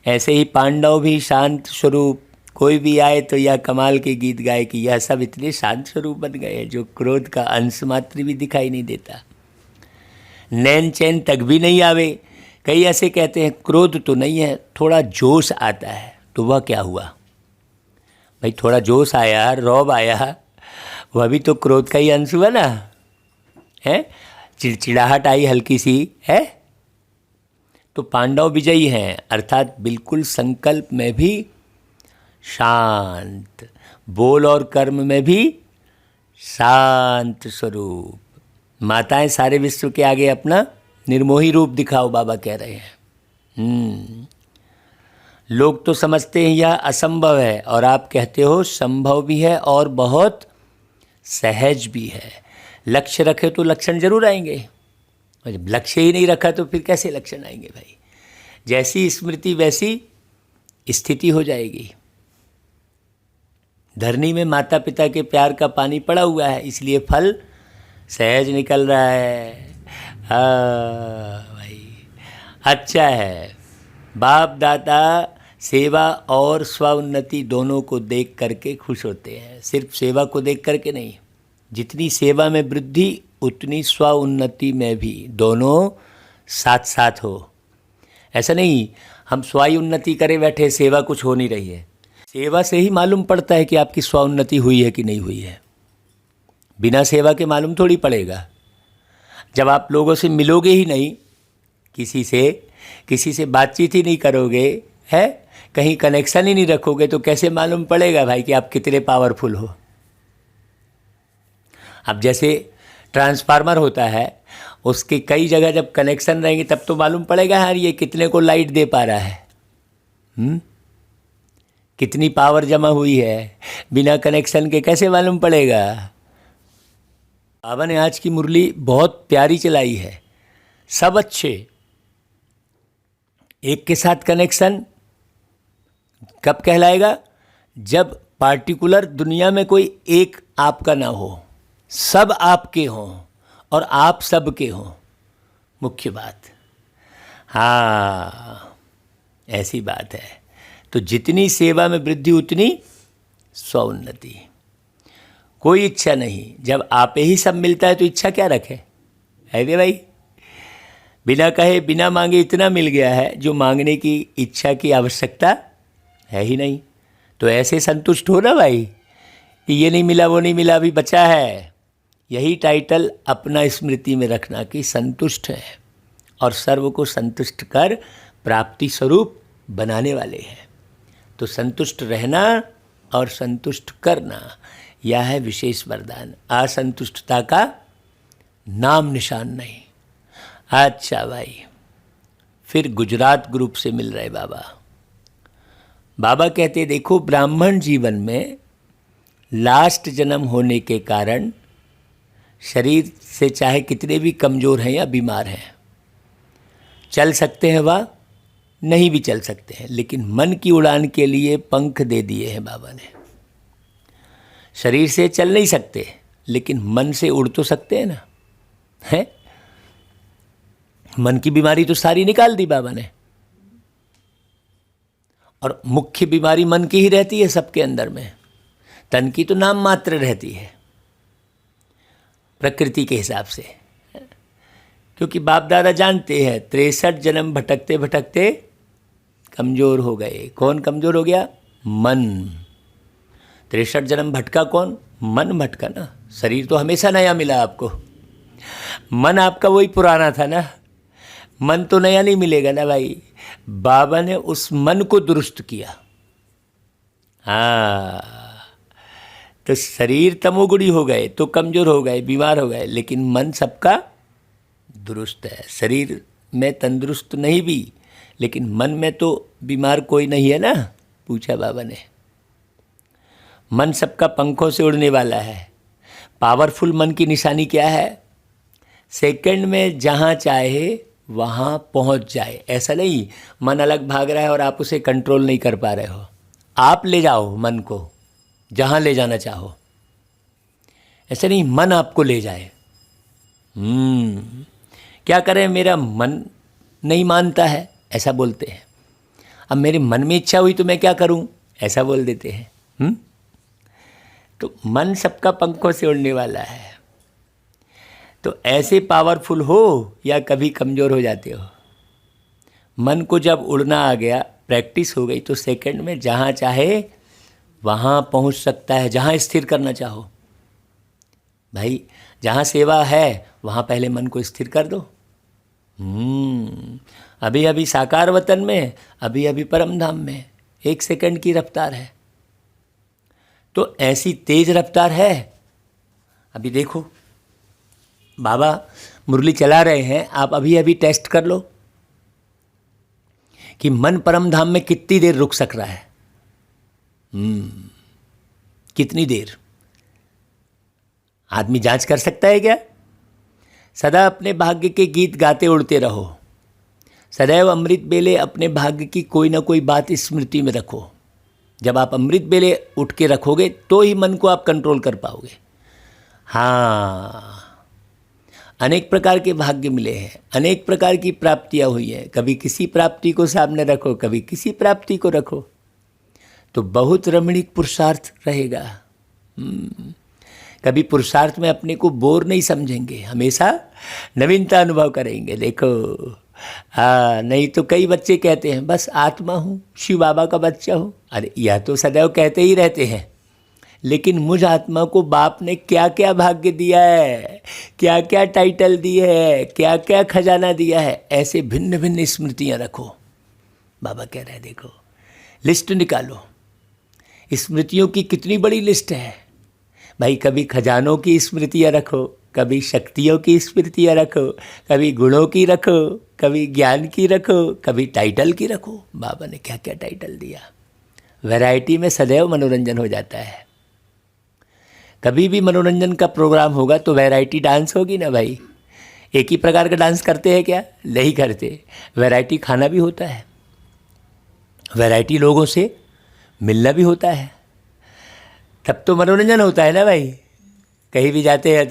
Speaker 1: ऐसे ही पांडव भी शांत स्वरूप, कोई भी आए तो यह कमाल के गीत गाए कि यह सब इतने शांत स्वरूप बन गए जो क्रोध का अंश मात्र भी दिखाई नहीं देता। नैन चैन तक भी नहीं आवे। कई ऐसे कहते हैं क्रोध तो नहीं है, थोड़ा जोश आता है। तो वह क्या हुआ भाई? थोड़ा जोश आया, रौब आया, वह भी तो क्रोध का ही अंश हुआ ना, है? चिड़चिड़ाहट आई हल्की सी, है? तो पांडव विजयी हैं, अर्थात बिल्कुल संकल्प में भी शांत, बोल और कर्म में भी शांत स्वरूप। माताएं सारे विश्व के आगे अपना निर्मोही रूप दिखाओ, बाबा कह रहे हैं। लोग तो समझते हैं यह असंभव है, और आप कहते हो संभव भी है और बहुत सहज भी है। लक्ष्य रखे तो लक्षण जरूर आएंगे, और जब लक्ष्य ही नहीं रखा तो फिर कैसे लक्षण आएंगे भाई? जैसी स्मृति वैसी स्थिति हो जाएगी। धरनी में माता पिता के प्यार का पानी पड़ा हुआ है, इसलिए फल सहज निकल रहा है। भाई अच्छा है। बाप दादा सेवा और स्वउन्नति दोनों को देख करके खुश होते हैं। सिर्फ सेवा को देख करके नहीं, जितनी सेवा में वृद्धि उतनी स्वउन्नति में भी, दोनों साथ साथ हो। ऐसा नहीं हम स्वायु उन्नति करे बैठे, सेवा कुछ हो नहीं रही है। सेवा से ही मालूम पड़ता है कि आपकी स्वउन्नति हुई है कि नहीं हुई है। बिना सेवा के मालूम थोड़ी पड़ेगा। जब आप लोगों से मिलोगे ही नहीं, किसी से बातचीत ही नहीं करोगे, है, कहीं कनेक्शन ही नहीं रखोगे, तो कैसे मालूम पड़ेगा भाई कि आप कितने पावरफुल हो? अब जैसे ट्रांसफार्मर होता है, उसके कई जगह जब कनेक्शन रहेंगे तब तो मालूम पड़ेगा यार ये कितने को लाइट दे पा रहा है, कितनी पावर जमा हुई है। बिना कनेक्शन के कैसे मालूम पड़ेगा? बाबा ने आज की मुरली बहुत प्यारी चलाई है। सब अच्छे, एक के साथ कनेक्शन कब कहलाएगा? जब पार्टिकुलर दुनिया में कोई एक आपका ना हो, सब आपके हों और आप सबके हों। मुख्य बात, हाँ ऐसी बात है। तो जितनी सेवा में वृद्धि उतनी स्वउन्नति। कोई इच्छा नहीं, जब आप ही सब मिलता है तो इच्छा क्या रखे, है रे भाई? बिना कहे बिना मांगे इतना मिल गया है जो मांगने की इच्छा की आवश्यकता है ही नहीं। तो ऐसे संतुष्ट हो ना भाई कि ये नहीं मिला वो नहीं मिला, अभी बचा है। यही टाइटल अपना स्मृति में रखना कि संतुष्ट है और सर्व को संतुष्ट कर प्राप्ति स्वरूप बनाने वाले हैं। तो संतुष्ट रहना और संतुष्ट करना, यह है विशेष वरदान। असंतुष्टता का नाम निशान नहीं। अच्छा भाई, फिर गुजरात ग्रुप से मिल रहे बाबा। बाबा कहते देखो, ब्राह्मण जीवन में लास्ट जन्म होने के कारण शरीर से चाहे कितने भी कमज़ोर हैं या बीमार हैं, चल सकते हैं वा नहीं भी चल सकते हैं, लेकिन मन की उड़ान के लिए पंख दे दिए हैं बाबा ने। शरीर से चल नहीं सकते, लेकिन मन से उड़ तो सकते हैं ना, है? मन की बीमारी तो सारी निकाल दी बाबा ने, और मुख्य बीमारी मन की ही रहती है सबके अंदर में। तन की तो नाम मात्र रहती है प्रकृति के हिसाब से, क्योंकि बाप दादा जानते हैं 63 जन्म भटकते भटकते कमज़ोर हो गए। कौन कमज़ोर हो गया? मन। 63 जन्म भटका कौन? मन भटका ना, शरीर तो हमेशा नया मिला आपको, मन आपका वही पुराना था ना, मन तो नया नहीं मिलेगा ना भाई। बाबा ने उस मन को दुरुस्त किया। हाँ, तो शरीर तमोगुणी हो गए तो कमज़ोर हो गए, बीमार हो गए, लेकिन मन सबका दुरुस्त है। शरीर में तंदुरुस्त नहीं भी, लेकिन मन में तो बीमार कोई नहीं है ना, पूछा बाबा ने। मन सबका पंखों से उड़ने वाला है। पावरफुल मन की निशानी क्या है? सेकंड में जहाँ चाहे वहाँ पहुँच जाए। ऐसा नहीं मन अलग भाग रहा है और आप उसे कंट्रोल नहीं कर पा रहे हो। आप ले जाओ मन को जहाँ ले जाना चाहो, ऐसा नहीं मन आपको ले जाए। क्या करें, मेरा मन नहीं मानता है, ऐसा बोलते हैं। अब मेरे मन में इच्छा हुई तो मैं क्या करूं, ऐसा बोल देते हैं। तो मन सबका पंखों से उड़ने वाला है। तो ऐसे पावरफुल हो या कभी कमज़ोर हो जाते हो। मन को जब उड़ना आ गया, प्रैक्टिस हो गई, तो सेकंड में जहाँ चाहे वहाँ पहुँच सकता है, जहाँ स्थिर करना चाहो। भाई जहाँ सेवा है वहाँ पहले मन को स्थिर कर दो। अभी अभी साकार वतन में, अभी अभी परम धाम में 1 सेकंड की रफ्तार है। तो ऐसी तेज रफ्तार है। अभी देखो बाबा मुरली चला रहे हैं, आप अभी अभी टेस्ट कर लो कि मन परम धाम में कितनी देर रुक सक रहा है। कितनी देर आदमी जांच कर सकता है क्या? सदा अपने भाग्य के गीत गाते उड़ते रहो। सदैव अमृत बेले अपने भाग्य की कोई ना कोई बात स्मृति में रखो। जब आप अमृत बेले उठ के रखोगे तो ही मन को आप कंट्रोल कर पाओगे। हाँ, अनेक प्रकार के भाग्य मिले हैं, अनेक प्रकार की प्राप्तियां हुई हैं। कभी किसी प्राप्ति को सामने रखो, कभी किसी प्राप्ति को रखो, तो बहुत रमणीक पुरुषार्थ रहेगा। कभी पुरुषार्थ में अपने को बोर नहीं समझेंगे, हमेशा नवीनता अनुभव करेंगे। देखो नहीं तो कई बच्चे कहते हैं बस आत्मा हूँ, शिव बाबा का बच्चा हूँ। अरे यह तो सदैव कहते ही रहते हैं, लेकिन मुझ आत्मा को बाप ने क्या क्या भाग्य दिया है, क्या क्या टाइटल दिए है, क्या क्या खजाना दिया है, ऐसे भिन्न भिन्न स्मृतियाँ रखो। बाबा कह रहे हैं देखो लिस्ट निकालो। स्मृतियों की कितनी बड़ी लिस्ट है भाई। कभी खजानों की स्मृतियाँ रखो, कभी शक्तियों की स्मृतियाँ रखो, कभी गुणों की रखो, कभी ज्ञान की रखो, कभी टाइटल की रखो। बाबा ने क्या क्या टाइटल दिया। वैरायटी में सदैव मनोरंजन हो जाता है। कभी भी मनोरंजन का प्रोग्राम होगा तो वैरायटी डांस होगी ना भाई। एक ही प्रकार का डांस करते हैं क्या? नहीं करते। वैरायटी खाना भी होता है, वैरायटी लोगों से मिलना भी होता है, तब तो मनोरंजन होता है ना भाई। कहीं भी जाते हैं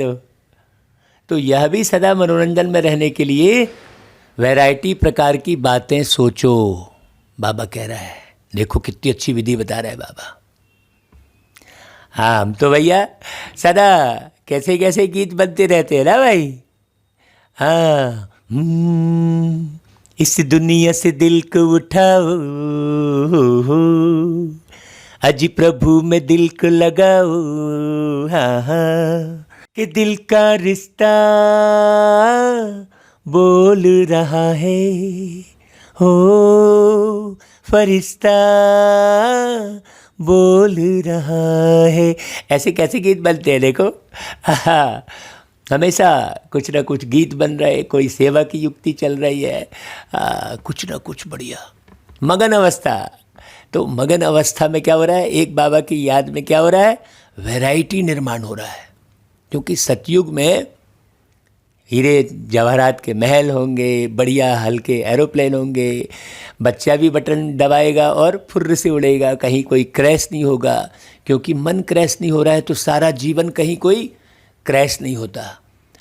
Speaker 1: तो यह भी सदा मनोरंजन में रहने के लिए वैरायटी प्रकार की बातें सोचो। बाबा कह रहा है देखो कितनी अच्छी विधि बता रहा है बाबा। हाँ, हम तो भैया सदा कैसे कैसे गीत बनते रहते हैं ना भाई। हाँ, इस दुनिया से दिल को उठाओ, अजी प्रभु में दिल को लगाओ। हाँ हाँ, कि दिल का रिश्ता बोल रहा है, हो फरिश्ता बोल रहा है। ऐसे कैसे गीत बनते हैं देखो। हमेशा कुछ ना कुछ गीत बन रहा है, कोई सेवा की युक्ति चल रही है, कुछ ना कुछ बढ़िया मगन अवस्था। तो मगन अवस्था में क्या हो रहा है? एक बाबा की याद में क्या हो रहा है? वैरायटी निर्माण हो रहा है। क्योंकि सतयुग में हीरे जवाहरात के महल होंगे, बढ़िया हल्के एरोप्लेन होंगे, बच्चा भी बटन दबाएगा और फुर्र से उड़ेगा, कहीं कोई क्रैश नहीं होगा। क्योंकि मन क्रैश नहीं हो रहा है तो सारा जीवन कहीं कोई क्रैश नहीं होता।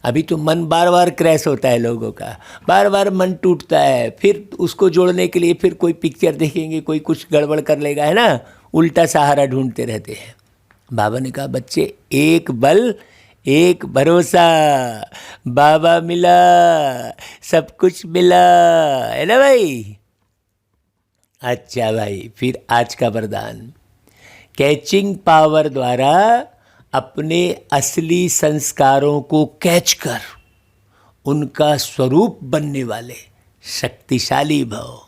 Speaker 1: अभी तो मन बार बार क्रैश होता है लोगों का, बार बार मन टूटता है, फिर उसको जोड़ने के लिए फिर कोई पिक्चर देखेंगे, कोई कुछ गड़बड़ कर लेगा, है ना, उल्टा सहारा ढूंढते रहते हैं। बाबा ने कहा बच्चे एक बल एक भरोसा, बाबा मिला सब कुछ मिला, है ना भाई। अच्छा भाई, फिर आज का वरदान कैचिंग पावर द्वारा अपने असली संस्कारों को कैच कर उनका स्वरूप बनने वाले शक्तिशाली भव।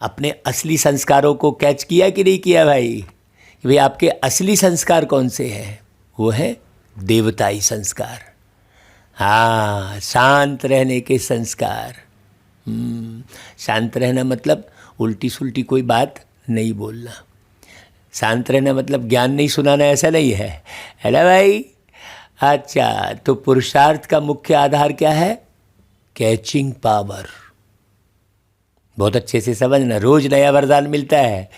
Speaker 1: अपने असली संस्कारों को कैच किया कि नहीं किया भाई? कि भाई आपके असली संस्कार कौन से हैं? वो है देवताई संस्कार। हाँ, शांत रहने के संस्कार। शांत रहना मतलब उल्टी सुल्टी कोई बात नहीं बोलना। शांत रहना मतलब ज्ञान नहीं सुनाना, ऐसा नहीं है, है ना भाई? अच्छा, तो पुरुषार्थ का मुख्य आधार क्या है? Catching power. बहुत अच्छे से समझना, रोज नया वरदान मिलता है,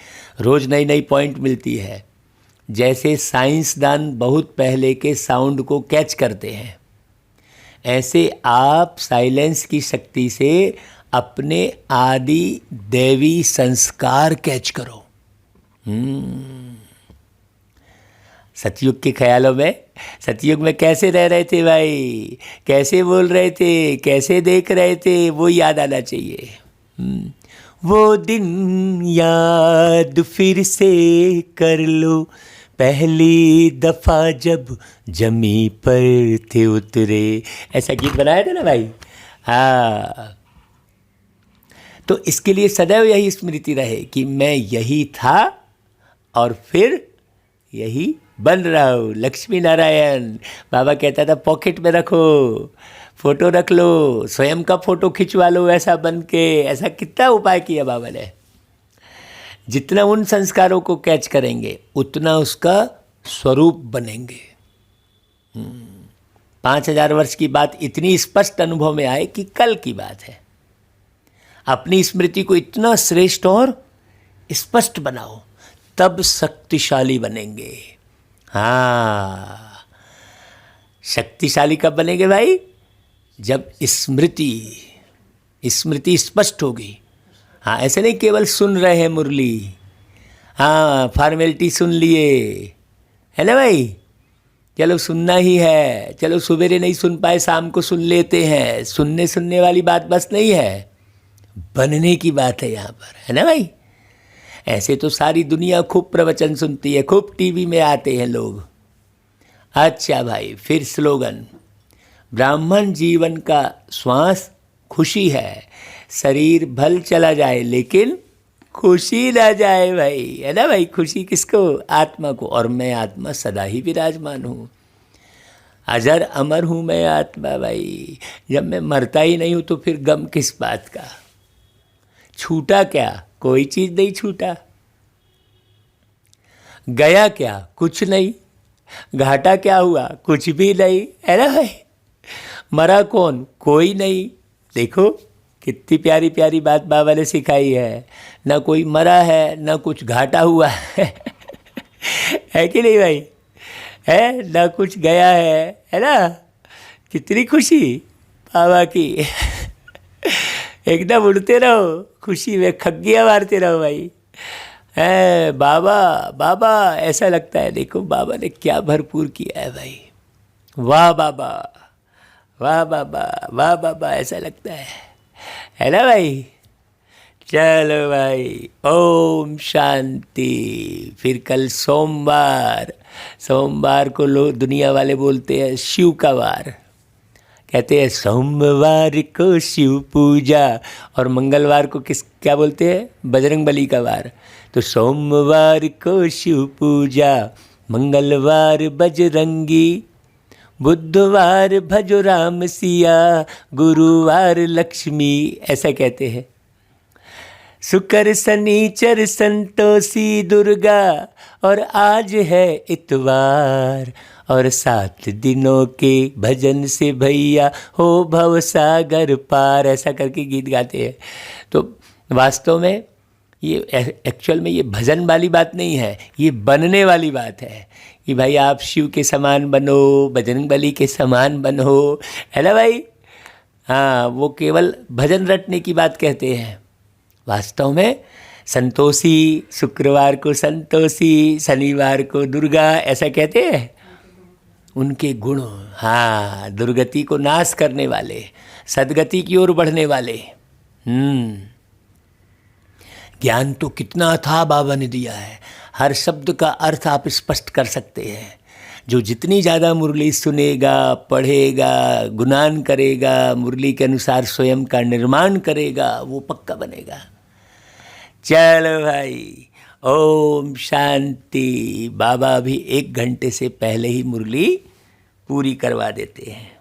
Speaker 1: रोज नई नई पॉइंट मिलती है। जैसे साइंसदान बहुत पहले के साउंड को कैच करते हैं, ऐसे आप साइलेंस की शक्ति से अपने आदि दैवी संस्कार कैच करो। सतयुग के ख्यालों में, सतयुग में कैसे रह रहे थे भाई, कैसे बोल रहे थे, कैसे देख रहे थे, वो याद आना चाहिए। वो दिन याद फिर से कर लो, पहली दफा जब जमी पर थे उतरे। ऐसा गीत बनाया था ना भाई। हाँ, तो इसके लिए सदैव यही स्मृति रहे कि मैं यही था और फिर यही बन रहा हूँ। लक्ष्मी नारायण बाबा कहता था पॉकेट में रखो, फोटो रख लो, स्वयं का फोटो खिंचवा लो ऐसा बन के। ऐसा कितना उपाय किया बाबा ने। जितना उन संस्कारों को कैच करेंगे उतना उसका स्वरूप बनेंगे। 5000 वर्ष की बात इतनी स्पष्ट अनुभव में आए कि कल की बात है। अपनी स्मृति को इतना श्रेष्ठ और स्पष्ट बनाओ, तब शक्तिशाली बनेंगे। हाँ, शक्तिशाली कब बनेंगे भाई? जब स्मृति स्पष्ट होगी। हाँ, ऐसे नहीं केवल सुन रहे हैं मुरली, हाँ फॉर्मेलिटी सुन लिए, है ना भाई, चलो सुनना ही है, चलो सवेरे नहीं सुन पाए शाम को सुन लेते हैं। सुनने वाली बात बस नहीं है, बनने की बात है यहाँ पर, है ना भाई। ऐसे तो सारी दुनिया खूब प्रवचन सुनती है, खूब टीवी में आते हैं लोग। अच्छा भाई, फिर स्लोगन, ब्राह्मण जीवन का श्वास खुशी है, शरीर भल चला जाए लेकिन खुशी ना जाए भाई, है ना भाई। खुशी किसको? आत्मा को। और मैं आत्मा सदा ही विराजमान हूँ, अजर अमर हूँ मैं आत्मा भाई। जब मैं मरता ही नहीं हूँ तो फिर गम किस बात का? छूटा क्या? कोई चीज़ नहीं छूटा। गया क्या? कुछ नहीं। घाटा क्या हुआ? कुछ भी नहीं, है ना भाई। मरा कौन? कोई नहीं। देखो कितनी प्यारी प्यारी बात बाबा ने सिखाई है। ना कोई मरा है, ना कुछ घाटा हुआ है कि नहीं भाई? है ना कुछ गया है ना। कितनी खुशी बाबा की एकदम उड़ते रहो खुशी में, खग्गियाँ मारते रहो भाई। है बाबा बाबा, ऐसा लगता है देखो बाबा ने क्या भरपूर किया है भाई। वाह बाबा, वाह बाबा, वाह बाबा, ऐसा लगता है ना भाई। चलो भाई, ओम शांति। फिर कल सोमवार को लोग दुनिया वाले बोलते हैं शिव का वार, कहते हैं सोमवार को शिव पूजा, और मंगलवार को क्या बोलते हैं? बजरंग बली का वार। तो सोमवार को शिव पूजा, मंगलवार बजरंगी, बुधवार भजो राम सिया, गुरुवार लक्ष्मी, ऐसा कहते हैं। शुक्र शनिचर संतोषी दुर्गा, और आज है इतवार, और 7 दिनों के भजन से भैया हो भव सागर पार, ऐसा करके गीत गाते हैं। तो वास्तव में ये एक्चुअल में ये भजन वाली बात नहीं है, ये बनने वाली बात है कि भाई आप शिव के समान बनो, बजरंग बली के समान बनो, है ना भाई। हाँ, वो केवल भजन रटने की बात कहते हैं। वास्तव में संतोषी, शुक्रवार को संतोषी, शनिवार को दुर्गा, ऐसा कहते हैं। उनके गुण, हाँ, दुर्गति को नाश करने वाले, सदगति की ओर बढ़ने वाले। ज्ञान तो कितना अथाह बाबा ने दिया है, हर शब्द का अर्थ आप स्पष्ट कर सकते हैं। जो जितनी ज़्यादा मुरली सुनेगा, पढ़ेगा, गुणगान करेगा, मुरली के अनुसार स्वयं का निर्माण करेगा, वो पक्का बनेगा। चलो भाई, ओम शांति। बाबा भी 1 घंटे से पहले ही मुरली पूरी करवा देते हैं।